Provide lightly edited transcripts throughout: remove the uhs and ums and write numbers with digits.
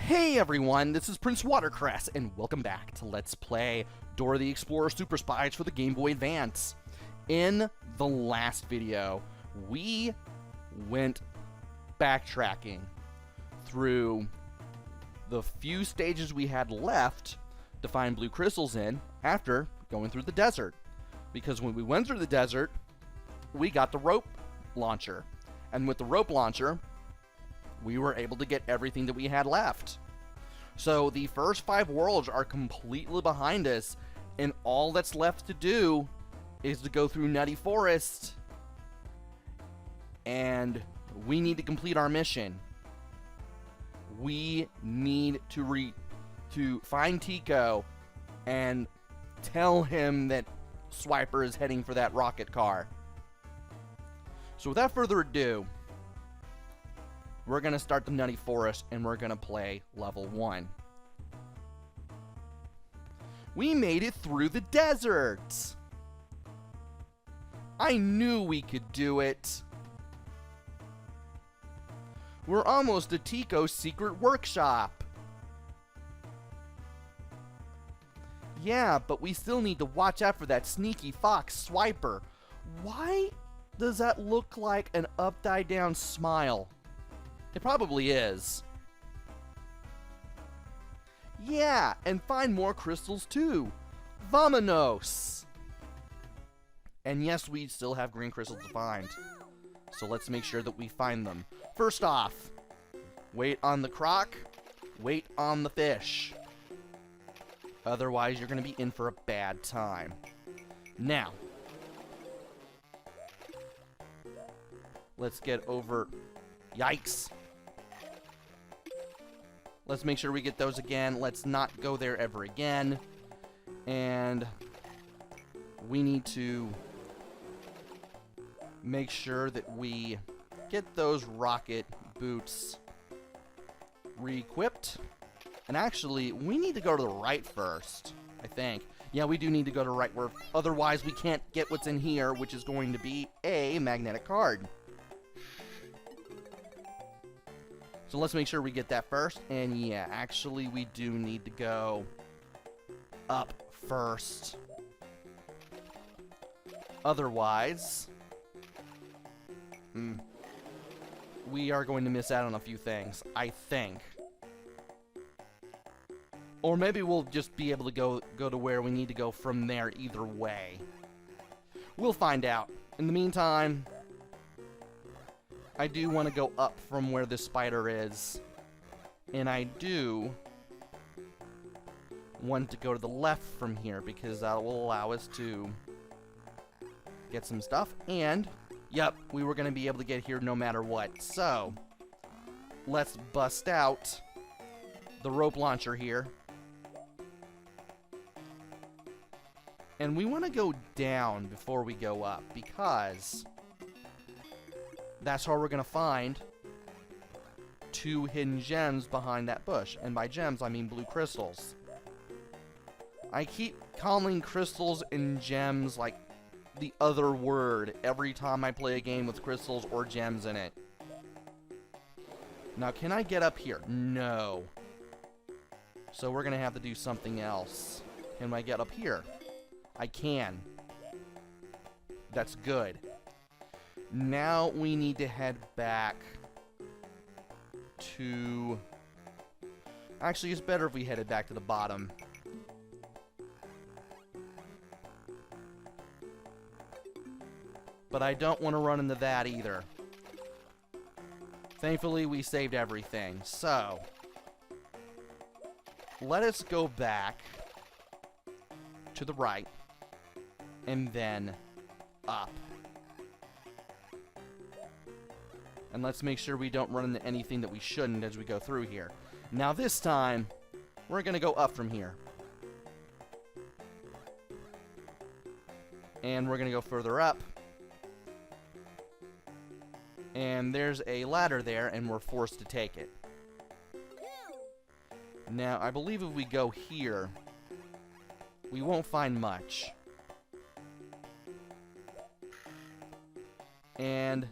Hey everyone, this is PrinceWatercress, and welcome back to Let's Play Dora the Explorer Super Spies for the Game Boy Advance. In the last video, we went backtracking through the few stages we had left to find blue crystals in after going through the desert. Because when we went through the desert, we got the rope launcher. And with the rope launcher, we were able to get everything that we had left. So the first 5 worlds are completely behind us, and all that's left to do is to go through Nutty Forest, and we need to complete our mission. We need to find Tico and tell him that Swiper is heading for that rocket car. So without further ado, we're going to start the Nutty Forest, and we're going to play level 1. We made it through the desert! I knew we could do it! We're almost at Tico's secret workshop! Yeah, but we still need to watch out for that sneaky fox Swiper. Why does that look like an upside-down smile? It probably is. Yeah, and find more crystals too. Vamonos! And yes, we still have green crystals to find. So let's make sure that we find them. First off, wait on the croc, wait on the fish. Otherwise, you're going to be in for a bad time. Now, let's get over... Yikes. Let's make sure we get those again. Let's not go there ever again. And we need to make sure that we get those rocket boots re-equipped. And actually, we need to go to the right first, I think. Yeah, we do need to go to the right. Otherwise, we can't get what's in here, which is going to be a magnetic card. So let's make sure we get that first. And yeah, actually we do need to go up first. Otherwise, we are going to miss out on a few things, I think. Or maybe we'll just be able to go to where we need to go from there either way. We'll find out. In the meantime, I do want to go up from where this spider is. And I do want to go to the left from here, because that will allow us to get some stuff. And, yep, we were going to be able to get here no matter what. So, let's bust out the rope launcher here. And we want to go down before we go up, because that's how we're going to find 2 hidden gems behind that bush. And by gems, I mean blue crystals. I keep calling crystals and gems like the other word every time I play a game with crystals or gems in it. Now, can I get up here? No. So we're going to have to do something else. Can I get up here? I can. That's good. Now we need to head back to... Actually, it's better if we headed back to the bottom. But I don't want to run into that either. Thankfully, we saved everything. So, let us go back to the right and then up. And let's make sure we don't run into anything that we shouldn't as we go through here. Now this time, we're going to go up from here. And we're going to go further up. And there's a ladder there, and we're forced to take it. Now, I believe if we go here, we won't find much. And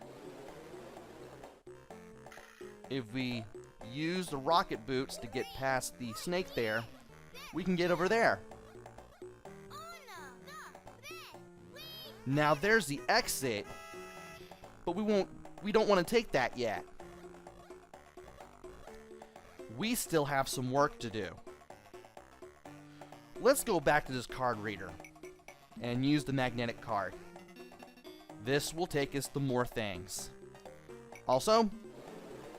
if we use the rocket boots to get past the snake there, we can get over there. Now there's the exit, but we don't want to take that yet. We still have some work to do. Let's go back to this card reader and use the magnetic card. This will take us to more things. Also,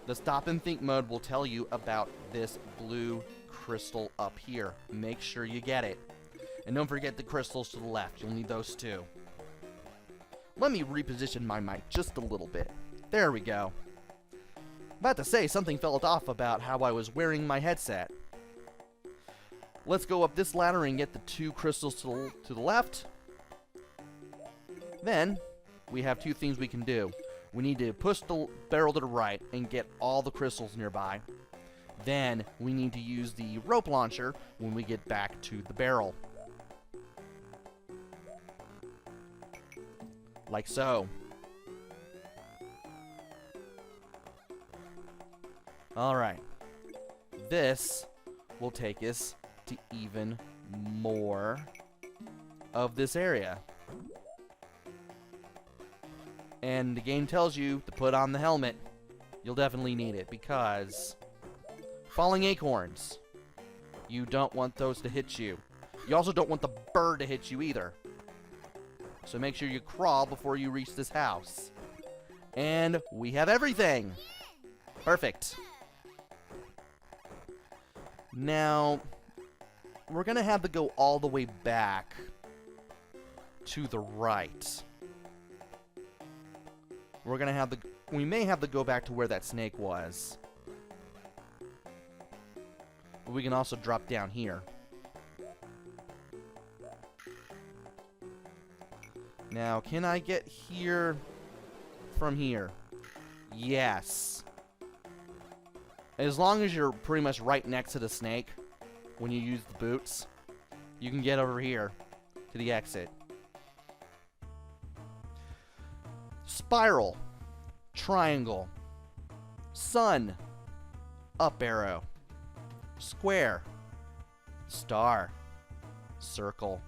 the stop and think mode will tell you about this blue crystal up here. Make sure you get it. And don't forget the crystals to the left. You'll need those too. Let me reposition my mic just a little bit. There we go. About to say, something felt off about how I was wearing my headset. Let's go up this ladder and get the 2 crystals to the left. Then, we have 2 things we can do. We need to push the barrel to the right and get all the crystals nearby. Then, we need to use the rope launcher when we get back to the barrel. Like so. Alright. This will take us to even more of this area. And the game tells you to put on the helmet. You'll definitely need it because falling acorns, you don't want those to hit you. You also don't want the bird to hit you either. So make sure you crawl before you reach this house. And we have everything. Perfect. Now, we're going to have to go all the way back to the right. We're going to have to... We may have to go back to where that snake was. But we can also drop down here. Now, can I get here from here? Yes. As long as you're pretty much right next to the snake when you use the boots, you can get over here to the exit. Spiral, triangle, sun, up arrow, square, star, circle.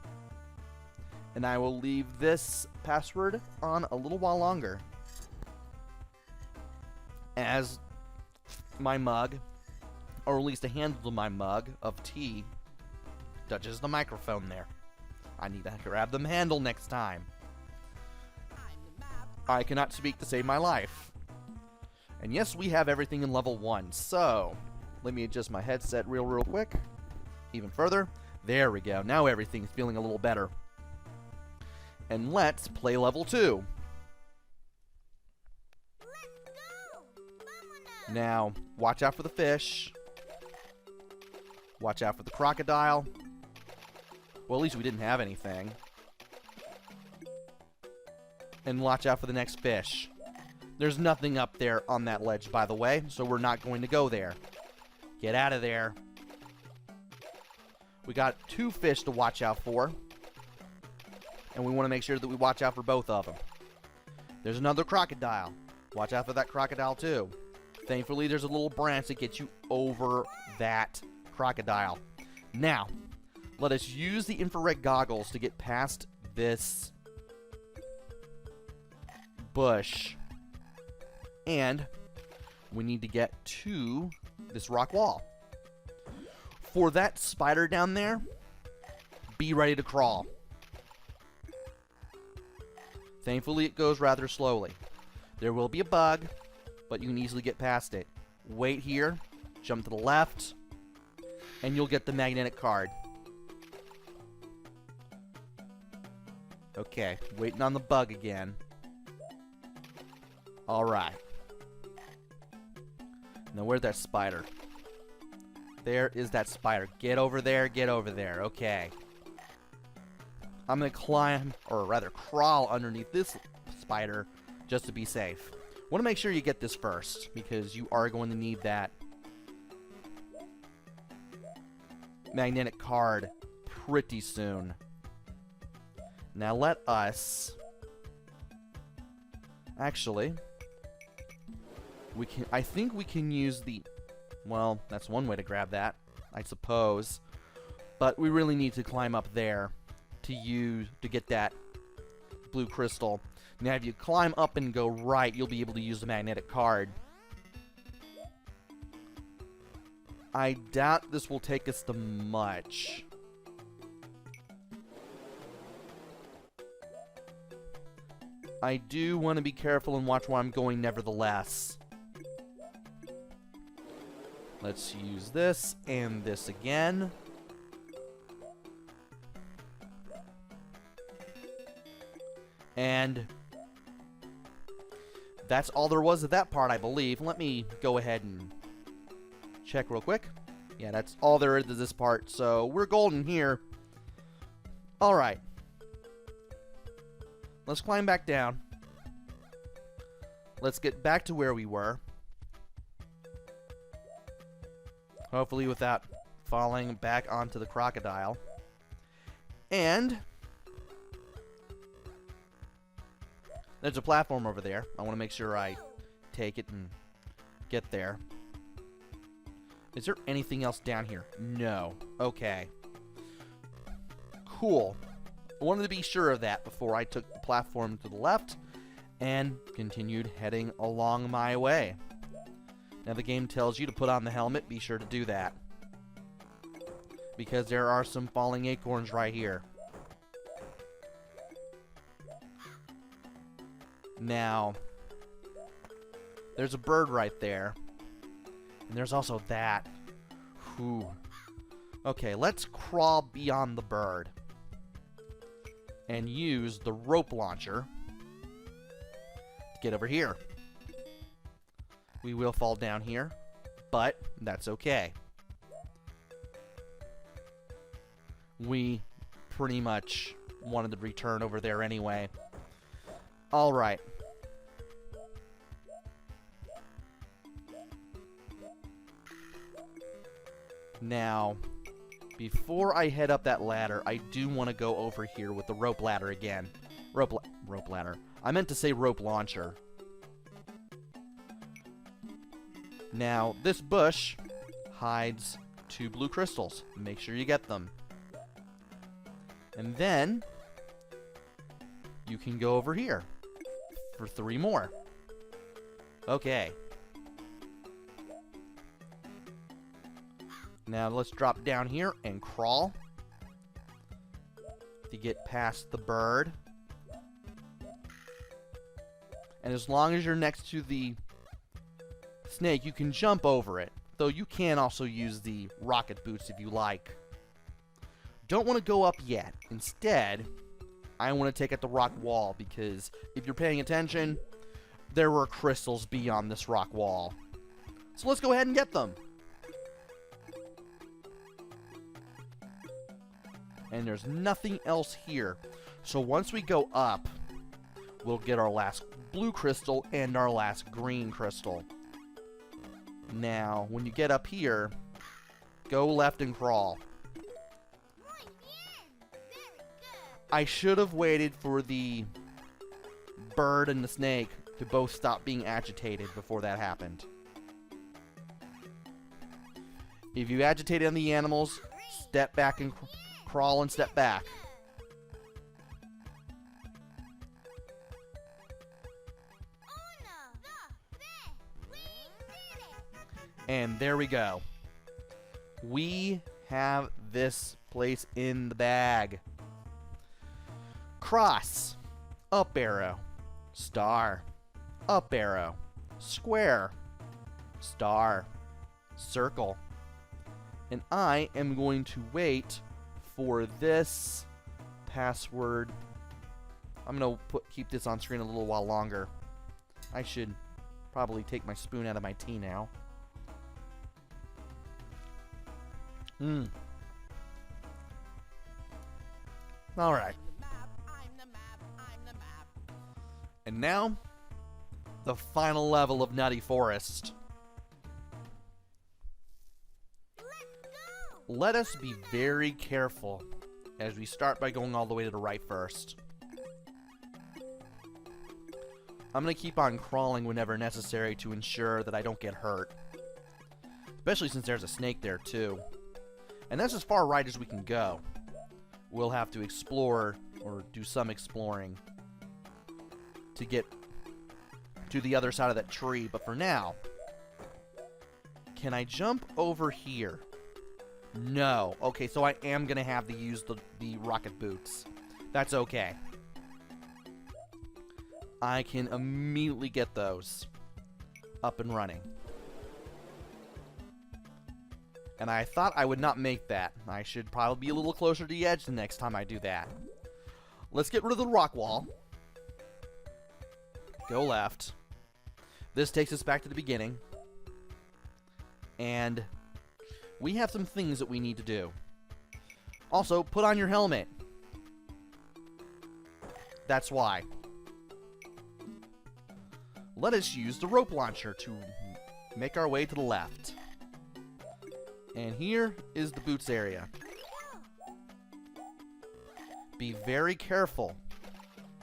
And I will leave this password on a little while longer, as my mug, or at least the handle of my mug of tea, touches the microphone there. I need to grab the handle next time. I cannot speak to save my life. And yes, we have everything in level 1, so let me adjust my headset real quick. Even further. There we go. Now everything's feeling a little better. And let's play level 2. Now, watch out for the fish. Watch out for the crocodile. Well, at least we didn't have anything. And watch out for the next fish. There's nothing up there on that ledge, by the way, so we're not going to go there. Get out of there. We got 2 fish to watch out for. And we want to make sure that we watch out for both of them. There's another crocodile. Watch out for that crocodile, too. Thankfully, there's a little branch that gets you over that crocodile. Now, let us use the infrared goggles to get past this bush. And we need to get to this rock wall. For that spider down there, be ready to crawl. Thankfully, it goes rather slowly. There will be a bug, but you can easily get past it. Wait here, jump to the left, and you'll get the magnetic card. Okay, waiting on the bug again. Alright. Now, where's that spider? There is that spider. Get over there, get over there. Okay. I'm going to climb, or rather crawl underneath this spider just to be safe. Want to make sure you get this first, because you are going to need that magnetic card pretty soon. Now let us... Actually, I think we can use the Well, that's one way to grab that, I suppose. But we really need to climb up there to get that blue crystal. Now, if you climb up and go right, you'll be able to use the magnetic card. I doubt this will take us to much. I do want to be careful and watch where I'm going nevertheless. Let's use this and this again. And that's all there was of that part, I believe. Let me go ahead and check real quick. Yeah, that's all there is to this part. So we're golden here. All right. Let's climb back down. Let's get back to where we were. Hopefully without falling back onto the crocodile. And there's a platform over there. I want to make sure I take it and get there. Is there anything else down here? No. Okay. Cool. I wanted to be sure of that before I took the platform to the left and continued heading along my way. Now the game tells you to put on the helmet. Be sure to do that, because there are some falling acorns right here. Now, there's a bird right there. And there's also that. Whew. Okay, let's crawl beyond the bird and use the rope launcher to get over here. We will fall down here, but that's okay. We pretty much wanted to return over there anyway. All right. Now, before I head up that ladder, I do want to go over here with the rope ladder again. Rope ladder. I meant to say rope launcher. Now, this bush hides 2 blue crystals. Make sure you get them. And then you can go over here for 3 more. Okay. Now let's drop down here and crawl to get past the bird. And as long as you're next to the snake, you can jump over it. Though you can also use the rocket boots if you like. Don't want to go up yet. Instead, I want to take out the rock wall, because if you're paying attention, there were crystals beyond this rock wall. So let's go ahead and get them. And there's nothing else here. So once we go up, we'll get our last blue crystal and our last green crystal. Now, when you get up here, go left and crawl. I should have waited for the bird and the snake to both stop being agitated before that happened. If you agitate on the animals, step back and crawl and step back. And there we go. We have this place in the bag. Cross, up arrow, star, up arrow, square, star, circle. And I am going to wait for this password. I'm going to keep this on screen a little while longer. I should probably take my spoon out of my tea now. Alright. And now, the final level of Nutty Forest. Let us be very careful as we start by going all the way to the right first. I'm going to keep on crawling whenever necessary to ensure that I don't get hurt. Especially since there's a snake there, too. And that's as far right as we can go. We'll have to explore, or do some exploring, to get to the other side of that tree. But for now, can I jump over here? No. Okay, so I am going to have to use the rocket boots. That's okay. I can immediately get those up and running. And I thought I would not make that. I should probably be a little closer to the edge the next time I do that. Let's get rid of the rock wall. Go left. This takes us back to the beginning. And we have some things that we need to do. Also, put on your helmet. That's why. Let us use the rope launcher to make our way to the left. And here is the boots area. Be very careful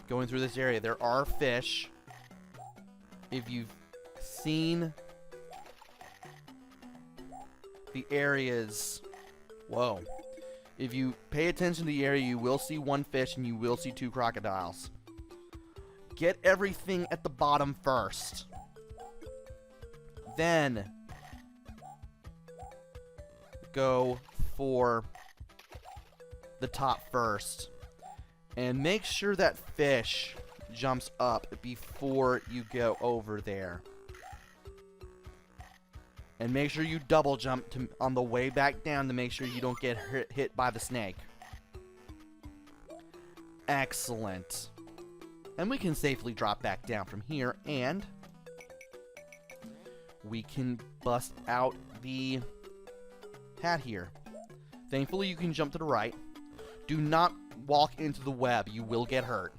going through this area. There are fish. If you've seen the areas... Whoa. If you pay attention to the area, you will see one fish and you will see two crocodiles. Get everything at the bottom first. Then go for the top first. And make sure that fish jumps up before you go over there. And make sure you double jump on the way back down to make sure you don't get hit by the snake. Excellent. And we can safely drop back down from here, and we can bust out the hat here. Thankfully, you can jump to the right. Do not walk into the web. You will get hurt.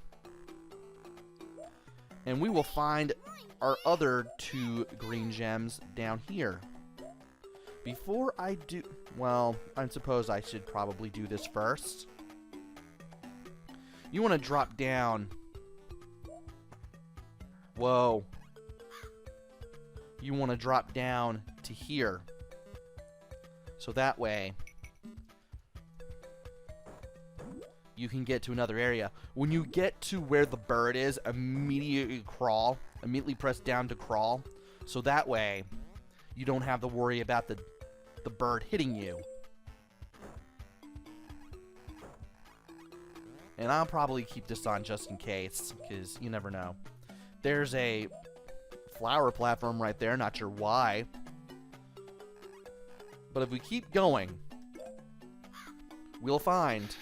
And we will find our other two green gems down here. Before I do... Well, I suppose I should probably do this first. You want to drop down... Whoa. You want to drop down to here. So that way, you can get to another area. When you get to where the bird is, immediately crawl. Immediately press down to crawl. So that way, you don't have to worry about the bird hitting you. And I'll probably keep this on just in case, because you never know. There's a flower platform right there, not sure why. But if we keep going, we'll find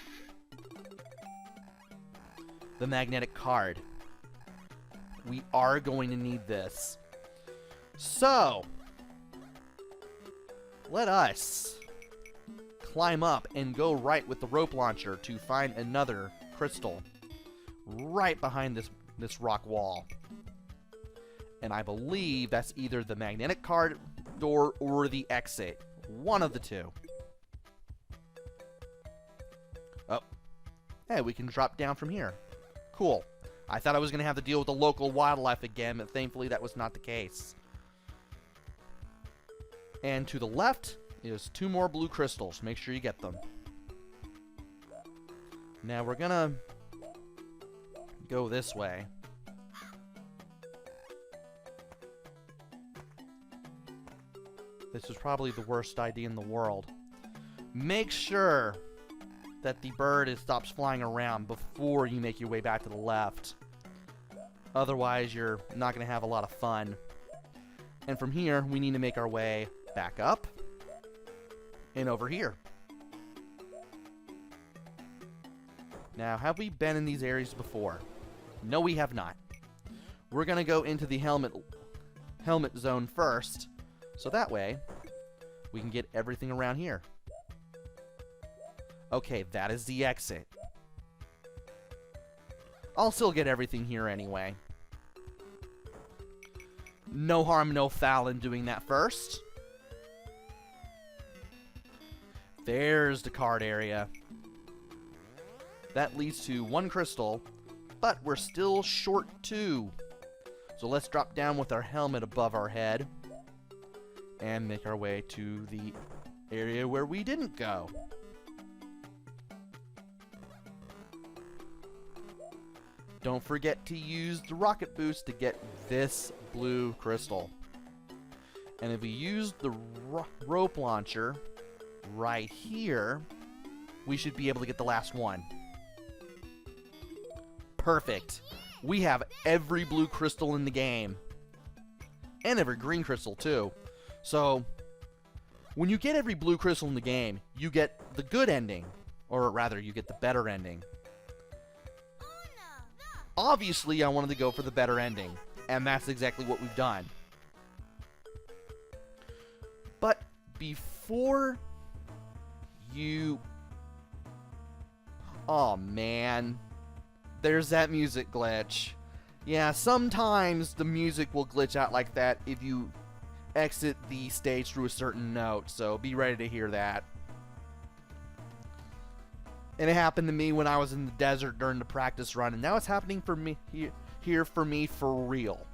the magnetic card. We are going to need this. So, let us climb up and go right with the rope launcher to find another crystal right behind this rock wall. And I believe that's either the magnetic card door or the exit. One of the two. Oh. Hey, we can drop down from here. Cool. I thought I was going to have to deal with the local wildlife again, but thankfully that was not the case. And to the left is two more blue crystals. Make sure you get them. Now we're going to go this way. This is probably the worst idea in the world. Make sure that the bird stops flying around before you make your way back to the left. Otherwise, you're not going to have a lot of fun. And from here, we need to make our way back up and over here. Now, have we been in these areas before? No, we have not. We're going to go into the helmet zone first. So that way, we can get everything around here. Okay, that is the exit. I'll still get everything here anyway. No harm, no foul in doing that first. There's the card area. That leads to one crystal, but we're still short two. So let's drop down with our helmet above our head. and make our way to the area where we didn't go. Don't forget to use the rocket boost to get this blue crystal. And if we use the rope launcher right here, we should be able to get the last one. Perfect. We have every blue crystal in the game. And every green crystal too. So, when you get every blue crystal in the game, you get the good ending. Or rather, you get the better ending. Obviously, I wanted to go for the better ending. And that's exactly what we've done. But before you... Oh, man. There's that music glitch. Yeah, sometimes the music will glitch out like that if you exit the stage through a certain note. So be ready to hear that. And it happened to me when I was in the desert during the practice run. And now it's happening for me here for me for real.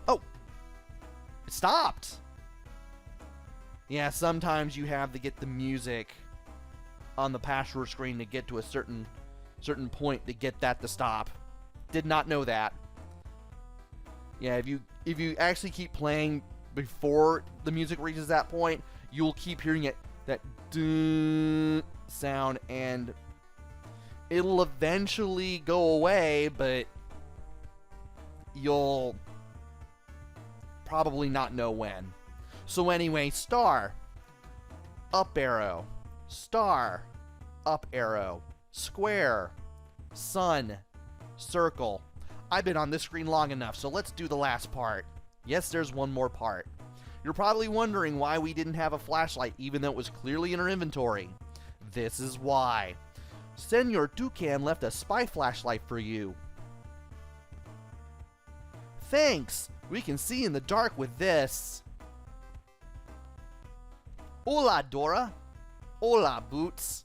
Oh! It stopped! Yeah, sometimes you have to get the music on the password screen to get to a certain point to get that to stop. Did not know that. Yeah, if you actually keep playing before the music reaches that point, you'll keep hearing it, that dun sound, and it'll eventually go away, but you'll probably not know when. So anyway, star, up arrow, star, up arrow, square, sun, circle. I've been on this screen long enough, so let's do the last part. Yes, there's one more part. You're probably wondering why we didn't have a flashlight even though it was clearly in our inventory. This is why. Senor Toucan left a spy flashlight for you. Thanks! We can see in the dark with this. Hola, Dora. Hola, Boots.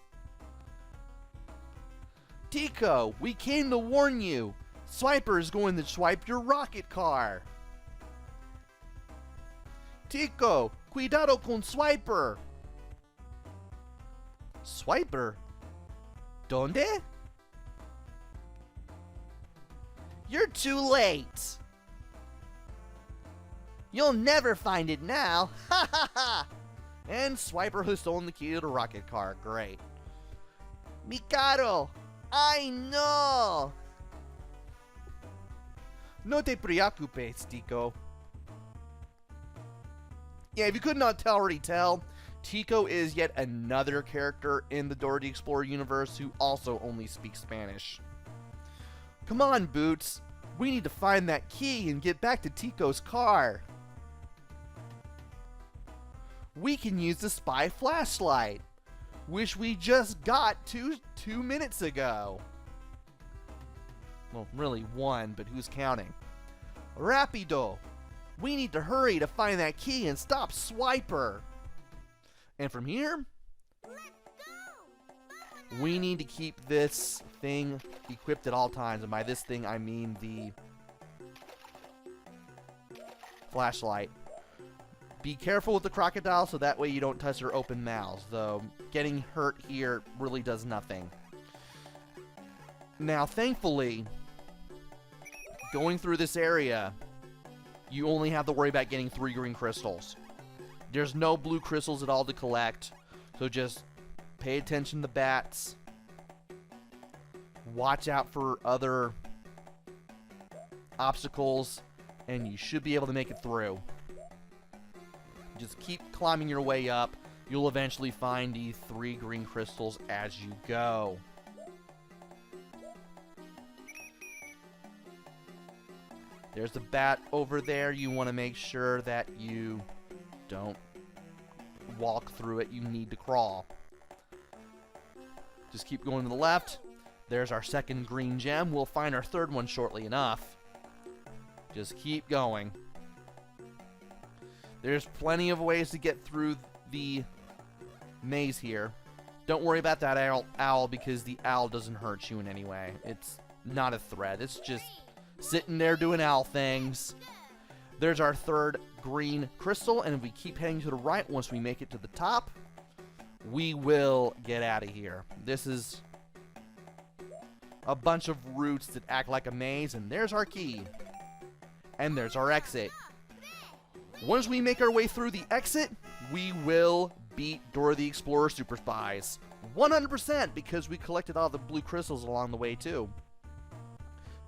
Tico, we came to warn you. Swiper is going to swipe your rocket car. Tico, cuidado con Swiper. Swiper? Donde? You're too late. You'll never find it now. Ha ha ha! And Swiper has stolen the key to the rocket car. Great. Mikado! I know! No te preocupes, Tico. Yeah, if you could not already tell, Tico is yet another character in the Dora the Explorer universe who also only speaks Spanish. Come on, Boots. We need to find that key and get back to Tico's car. We can use the spy flashlight, which we just got two minutes ago. Well, really one, but who's counting? Rapido! We need to hurry to find that key and stop Swiper. And from here, we need to keep this thing equipped at all times. And by this thing, I mean the flashlight. Be careful with the crocodile so that way you don't touch their open mouths, though getting hurt here really does nothing. Now, thankfully, going through this area, you only have to worry about getting 3 green crystals. There's no blue crystals at all to collect, so just pay attention to bats. Watch out for other obstacles, and you should be able to make it through. Just keep climbing your way up. You'll eventually find the 3 green crystals as you go. There's the bat over there. You want to make sure that you don't walk through it. You need to crawl. Just keep going to the left. There's our second green gem. We'll find our third one shortly enough. Just keep going. There's plenty of ways to get through the maze here. Don't worry about that owl because the owl doesn't hurt you in any way. It's not a threat. It's just sitting there doing owl things. There's our third green crystal, and if we keep heading to the right, once we make it to the top, we will get out of here. This is a bunch of roots that act like a maze, and there's our key. And there's our exit. Once we make our way through the exit, we will beat Dora the Explorer Super Spies. 100%, because we collected all the blue crystals along the way, too.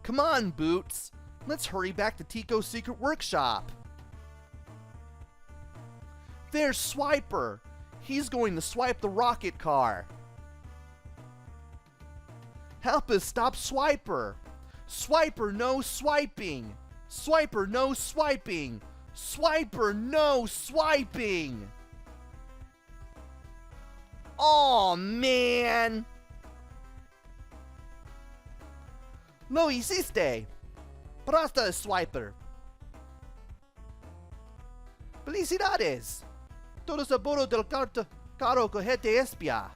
Come on, Boots. Let's hurry back to Tico's secret workshop. There's Swiper. He's going to swipe the rocket car. Help us stop Swiper. Swiper, no swiping. Swiper, no swiping. Swiper, no swiping. Aw, man. Lo hiciste. Prasta Swiper. Felicidades. Todos a bordo del carro cojete espia.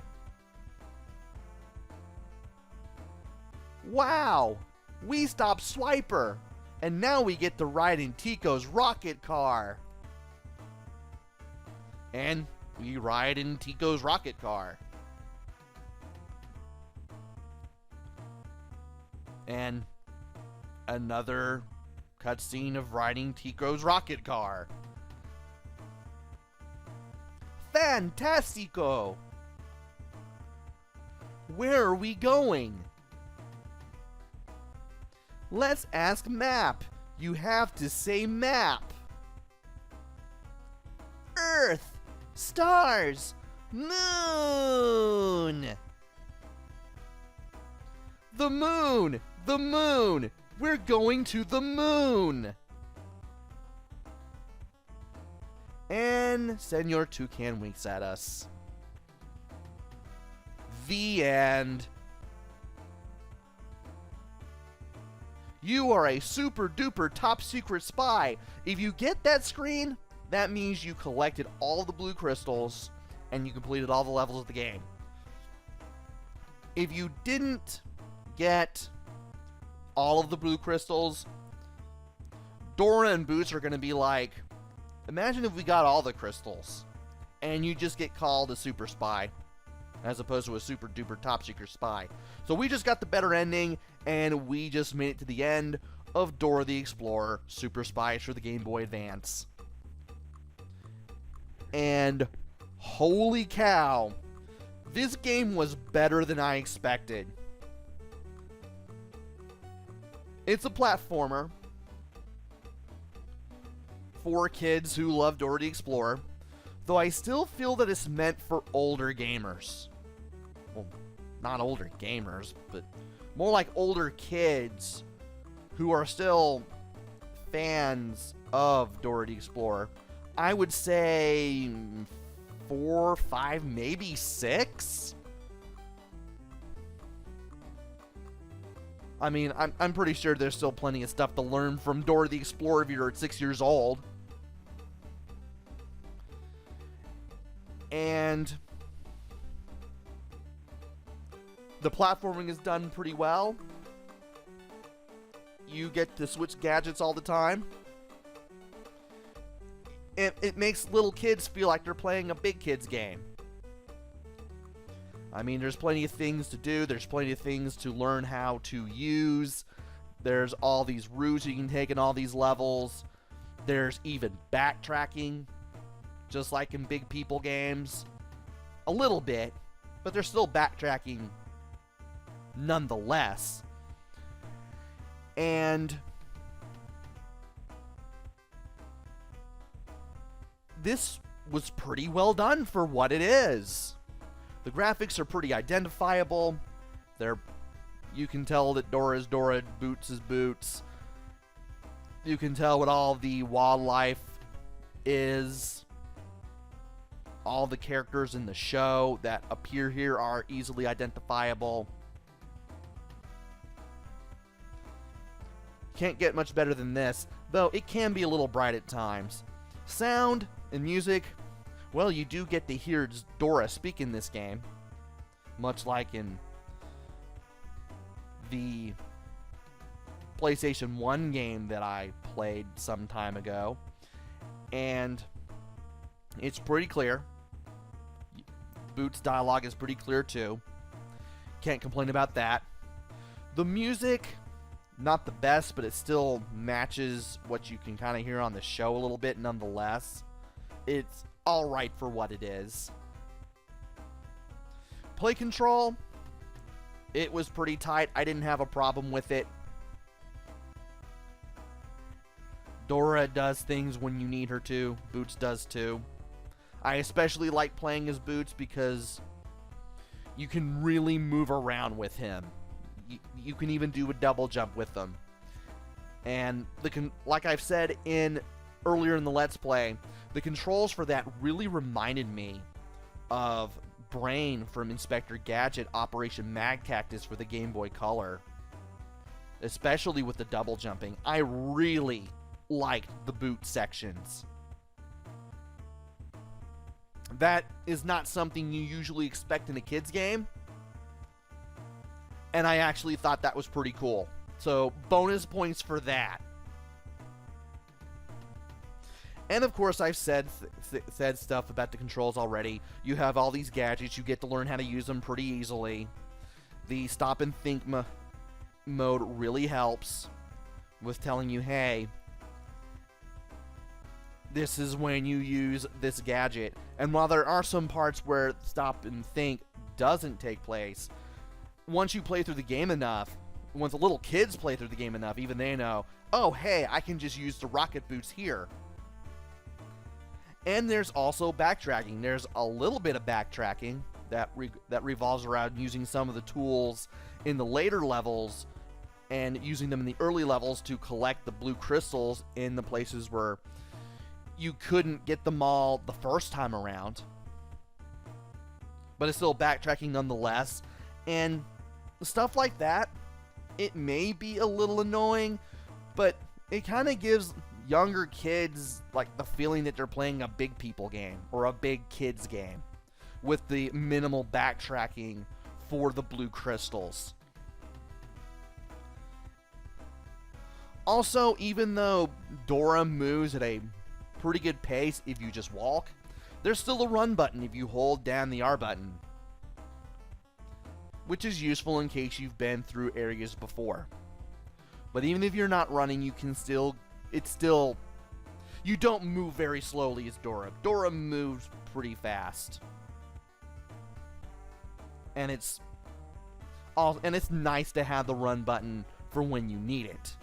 Wow. We stopped Swiper. And now we get to ride in Tico's rocket car. And we ride in Tico's rocket car. And another cutscene of riding Tico's rocket car. Fantastico! Where are we going? Let's ask Map. You have to say Map. Earth, stars, moon. The moon, the moon. We're going to the moon. And Senor Toucan winks at us. The end. You are a super duper top secret spy. If you get that screen, that means you collected all the blue crystals and you completed all the levels of the game. If you didn't get all of the blue crystals, Dora and Boots are going to be like, imagine if we got all the crystals and you just get called a super spy as opposed to a super duper top secret spy. So we just got the better ending, and we just made it to the end of Dora the Explorer Super Spies for the Game Boy Advance. And holy cow, this game was better than I expected. It's a platformer for kids who love Dora the Explorer, though I still feel that it's meant for older gamers. Well, not older gamers, but more like older kids who are still fans of Dora the Explorer. I would say 4, 5, maybe 6. I mean, I'm pretty sure there's still plenty of stuff to learn from Dora the Explorer if you're 6 years old. And the platforming is done pretty well. You get to switch gadgets all the time. And it makes little kids feel like they're playing a big kids game. I mean, there's plenty of things to do. There's plenty of things to learn how to use. There's all these routes you can take in all these levels. There's even backtracking, just like in big people games. A little bit, but there's still backtracking nonetheless. And this was pretty well done for what it is. The graphics are pretty identifiable. You can tell that Dora is Dora, Boots is Boots. You can tell what all the wildlife is. All the characters in the show that appear here are easily identifiable. Can't get much better than this, though it can be a little bright at times. Sound and music, well, you do get to hear Dora speak in this game, much like in the PlayStation 1 game that I played some time ago, and it's pretty clear. Boots' dialogue is pretty clear too. Can't complain about that. The music, not the best, but it still matches what you can kind of hear on the show a little bit nonetheless. It's alright for what it is. Play control, it was pretty tight. I didn't have a problem with it. Dora does things when you need her to. Boots does too. I especially like playing as Boots because you can really move around with him. You can even do a double jump with them. And like I've said earlier in the Let's Play, the controls for that really reminded me of Brain from Inspector Gadget Operation Mad Cactus for the Game Boy Color. Especially with the double jumping. I really liked the boot sections. That is not something you usually expect in a kid's game, and I actually thought that was pretty cool. So, bonus points for that. And of course, I've said stuff about the controls already. You have all these gadgets, you get to learn how to use them pretty easily. The stop and think mode really helps with telling you, hey, this is when you use this gadget. And while there are some parts where stop and think doesn't take place, once you play through the game enough, once the little kids play through the game enough, even they know, oh, hey, I can just use the rocket boots here. And there's also backtracking. There's a little bit of backtracking that revolves around using some of the tools in the later levels and using them in the early levels to collect the blue crystals in the places where you couldn't get them all the first time around. But it's still backtracking nonetheless. And stuff like that, it may be a little annoying, but it kind of gives younger kids like the feeling that they're playing a big people game or a big kids game with the minimal backtracking for the blue crystals. Also, even though Dora moves at a pretty good pace if you just walk, there's still a run button if you hold down the R button, which is useful in case you've been through areas before. But even if you're not running, you can still, you don't move very slowly as Dora. Dora moves pretty fast. And it's nice to have the run button for when you need it.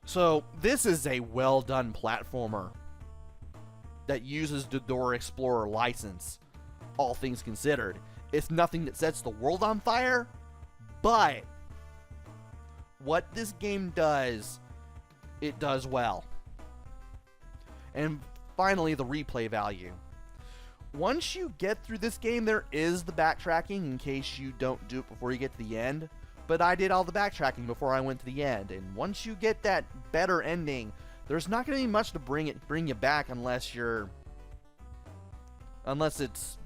So, this is a well-done platformer that uses the Dora Explorer license, all things considered. It's nothing that sets the world on fire, but what this game does, it does well. And finally, the replay value. Once you get through this game, there is the backtracking in case you don't do it before you get to the end. But I did all the backtracking before I went to the end, and once you get that better ending, there's not going to be much to bring you back unless it's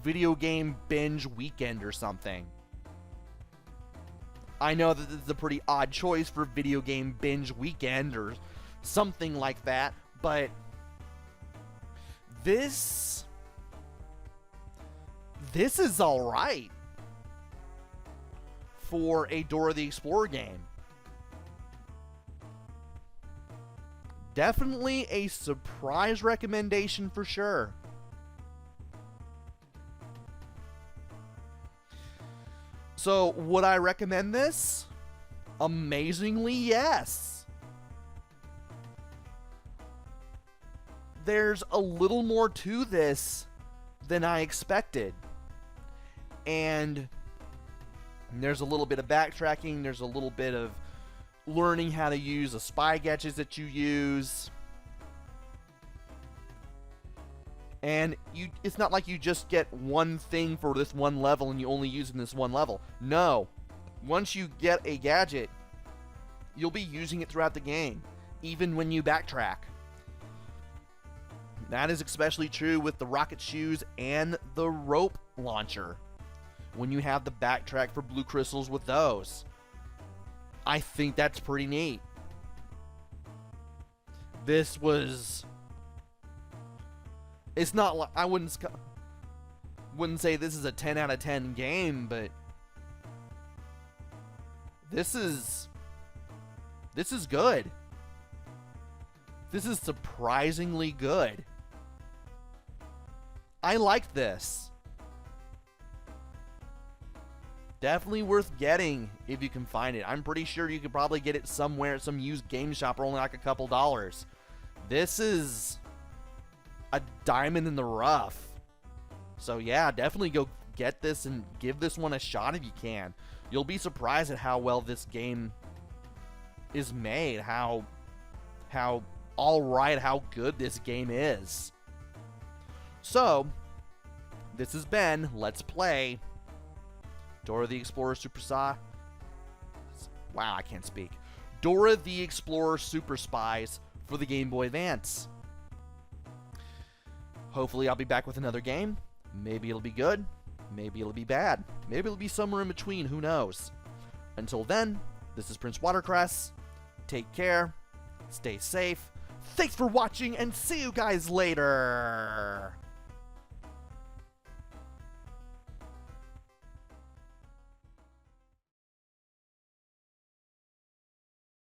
video game binge weekend or something. I know that this is a pretty odd choice for video game binge weekend or something like that, but this is alright for a Dora the Explorer game. Definitely a surprise recommendation for sure. So, would I recommend this? Amazingly, yes. There's a little more to this than I expected. And there's a little bit of backtracking, there's a little bit of learning how to use the spy gadgets that you use. And it's not like you just get one thing for this one level and you only use it in this one level. No. Once you get a gadget, you'll be using it throughout the game, even when you backtrack. That is especially true with the rocket shoes and the rope launcher, when you have the backtrack for blue crystals with those. I think that's pretty neat. This was... It's not like... I wouldn't say this is a 10 out of 10 game, but... This is good. This is surprisingly good. I like this. Definitely worth getting if you can find it. I'm pretty sure you could probably get it somewhere at some used game shop for only like a couple dollars. This is a diamond in the rough. So yeah, definitely go get this and give this one a shot if you can. You'll be surprised at how well this game is made, how alright, how good this game is. So, this has been Let's Play Dora the Explorer Super Spies. Wow, I can't speak. Dora the Explorer Super Spies for the Game Boy Advance. Hopefully I'll be back with another game. Maybe it'll be good. Maybe it'll be bad. Maybe it'll be somewhere in between. Who knows? Until then, this is PrinceWatercress. Take care. Stay safe. Thanks for watching, and see you guys later.